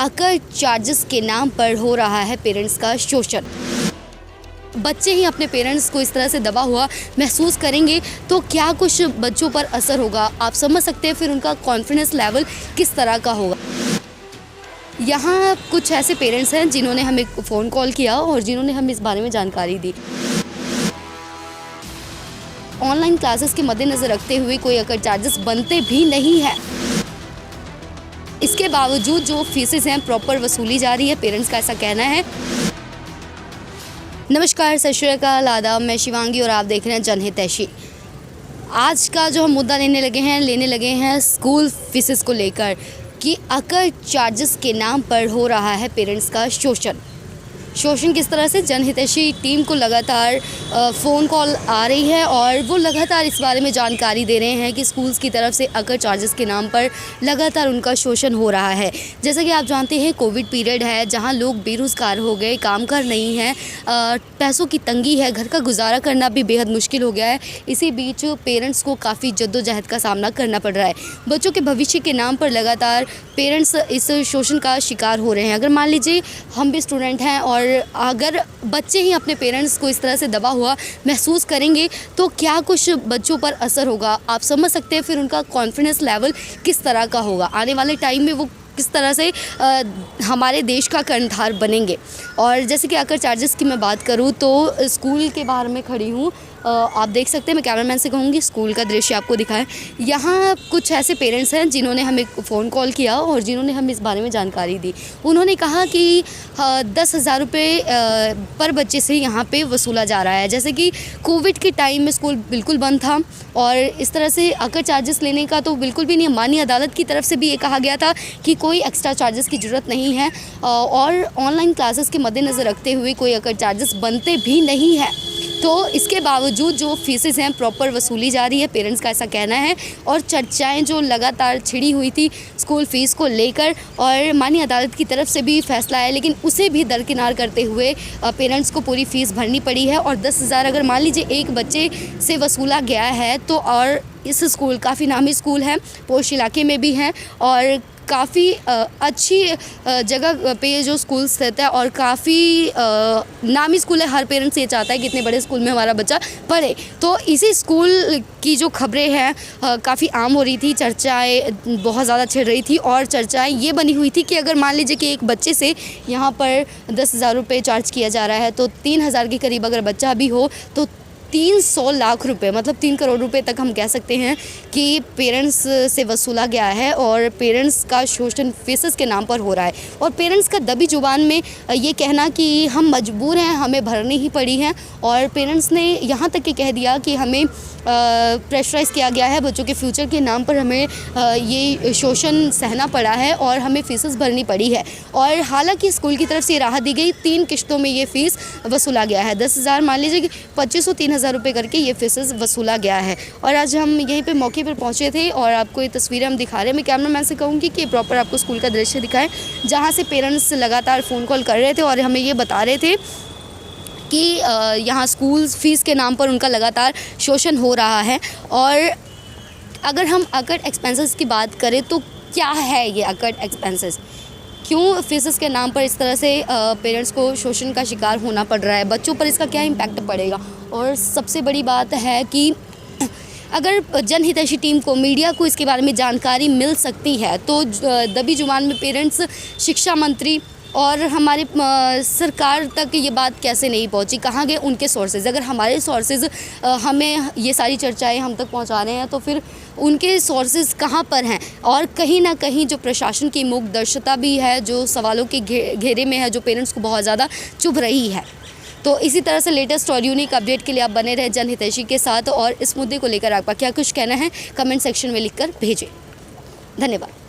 अकर charges के नाम पर हो रहा है पेरेंट्स का शोषण। बच्चे ही अपने पेरेंट्स को इस तरह से दबा हुआ महसूस करेंगे तो क्या कुछ बच्चों पर असर होगा, आप समझ सकते हैं फिर उनका कॉन्फिडेंस लेवल किस तरह का होगा। यहाँ कुछ ऐसे पेरेंट्स हैं जिन्होंने हमें फ़ोन कॉल किया और जिन्होंने हमें इस बारे में जानकारी दी। ऑनलाइन क्लासेस के मद्देनज़र रखते हुए कोई अकर चार्जेस बनते भी नहीं है, इसके बावजूद जो फीसेस हैं प्रॉपर वसूली जा रही है, पेरेंट्स का ऐसा कहना है। नमस्कार, सत श्री अकाल, आदाब, मैं शिवांगी और आप देख रहे हैं जनहितैषी। आज का जो हम मुद्दा लेने लगे हैं स्कूल फीसेस को लेकर कि अकर चार्जेस के नाम पर हो रहा है पेरेंट्स का शोषण किस तरह से जनहितैषी टीम को लगातार फ़ोन कॉल आ रही है और वो लगातार इस बारे में जानकारी दे रहे हैं कि स्कूल्स की तरफ से अकर चार्जेस के नाम पर लगातार उनका शोषण हो रहा है। जैसा कि आप जानते हैं कोविड पीरियड है जहां लोग बेरोज़गार हो गए, काम कर नहीं हैं, पैसों की तंगी है, घर का गुजारा करना भी बेहद मुश्किल हो गया है। इसी बीच पेरेंट्स को काफ़ी जद्दोजहद का सामना करना पड़ रहा है। बच्चों के भविष्य के नाम पर लगातार पेरेंट्स इस शोषण का शिकार हो रहे हैं। अगर मान लीजिए हम भी स्टूडेंट हैं और अगर बच्चे ही अपने पेरेंट्स को इस तरह से दबा हुआ महसूस करेंगे तो क्या कुछ बच्चों पर असर होगा, आप समझ सकते हैं फिर उनका कॉन्फिडेंस लेवल किस तरह का होगा। आने वाले टाइम में वो किस तरह से हमारे देश का कर्णधार बनेंगे। और जैसे कि अकर चार्जेस की मैं बात करूं तो स्कूल के बाहर में खड़ी हूं, आप देख सकते हैं, मैं कैमरामैन से कहूँगी स्कूल का दृश्य आपको दिखाएं। यहाँ कुछ ऐसे पेरेंट्स हैं जिन्होंने हमें फ़ोन कॉल किया और जिन्होंने हमें इस बारे में जानकारी दी। उन्होंने कहा कि 10,000 रुपये पर बच्चे से यहाँ पे वसूला जा रहा है। जैसे कि कोविड के टाइम में स्कूल बिल्कुल बंद था और इस तरह से अकर चार्जेस लेने का तो बिल्कुल भी नहीं। माननीय अदालत की तरफ से भी ये कहा गया था कि कोई एक्स्ट्रा चार्जेस की ज़रूरत नहीं है और ऑनलाइन क्लासेस के मद्देनज़र रखते हुए कोई अकर चार्जेस बनते भी नहीं है। तो इसके बावजूद जो फीसेस हैं प्रॉपर वसूली जा रही है, पेरेंट्स का ऐसा कहना है। और चर्चाएं जो लगातार छिड़ी हुई थी स्कूल फ़ीस को लेकर और माननीय अदालत की तरफ से भी फैसला आया, लेकिन उसे भी दरकिनार करते हुए पेरेंट्स को पूरी फ़ीस भरनी पड़ी है। और 10,000 अगर मान लीजिए एक बच्चे से वसूला गया है तो, और इस स्कूल काफ़ी नामी स्कूल है, पोश इलाके में भी हैं और काफ़ी अच्छी जगह पे जो स्कूल स्थित है और काफ़ी नामी स्कूल है। हर पेरेंट्स ये चाहता है कि इतने बड़े स्कूल में हमारा बच्चा पढ़े। तो इसी स्कूल की जो खबरें हैं काफ़ी आम हो रही थी, चर्चाएं बहुत ज़्यादा छिड़ रही थी और चर्चाएं ये बनी हुई थी कि अगर मान लीजिए कि एक बच्चे से यहाँ पर 10,000 रुपये चार्ज किया जा रहा है तो 3,000 के करीब अगर बच्चा भी हो तो 300 लाख रुपए, मतलब 3 करोड़ रुपए तक हम कह सकते हैं कि पेरेंट्स से वसूला गया है और पेरेंट्स का शोषण फीसेस के नाम पर हो रहा है। और पेरेंट्स का दबी जुबान में ये कहना कि हम मजबूर हैं, हमें भरनी ही पड़ी है। और पेरेंट्स ने यहाँ तक कि कह दिया कि हमें प्रेशराइज़ किया गया है, बच्चों के फ्यूचर के नाम पर हमें ये शोषण सहना पड़ा है और हमें फ़ीसेस भरनी पड़ी है। और हालांकि स्कूल की तरफ से राहत दी गई, 3 किश्तों में ये फ़ीस वसूला गया है। 10,000 मान लीजिए कि 2,500 3,000 रुपये करके ये फीसेस वसूला गया है। और आज हम यहीं पे मौके पर पहुंचे थे और आपको ये तस्वीरें हम दिखा रहे हैं। मैं कैमरामैन से कहूँगी कि प्रॉपर आपको स्कूल का दृश्य दिखाएं जहाँ से पेरेंट्स लगातार फ़ोन कॉल कर रहे थे और हमें ये बता रहे थे कि यहाँ स्कूल फ़ीस के नाम पर उनका लगातार शोषण हो रहा है। और अगर हम अकर एक्सपेंसेस की बात करें तो क्या है ये अकर एक्सपेंसेस, क्यों फीसेस के नाम पर इस तरह से पेरेंट्स को शोषण का शिकार होना पड़ रहा है, बच्चों पर इसका क्या इम्पैक्ट पड़ेगा। और सबसे बड़ी बात है कि अगर जनहितैषी टीम को, मीडिया को इसके बारे में जानकारी मिल सकती है तो दबी जुबान में पेरेंट्स, शिक्षा मंत्री और हमारे सरकार तक ये बात कैसे नहीं पहुंची, कहाँ गए उनके सोर्सेज। अगर हमारे सोर्सेज हमें ये सारी चर्चाएं हम तक पहुंचा रहे हैं तो फिर उनके सोर्सेज कहाँ पर हैं। और कहीं ना कहीं जो प्रशासन की मूकदर्शिता भी है, जो सवालों के घेरे में है, जो पेरेंट्स को बहुत ज़्यादा चुभ रही है। तो इसी तरह से लेटेस्ट और यूनिक अपडेट के लिए आप बने रहे जनहितैषी के साथ और इस मुद्दे को लेकर आपका क्या कुछ कहना है कमेंट सेक्शन में लिखकर भेजें। धन्यवाद।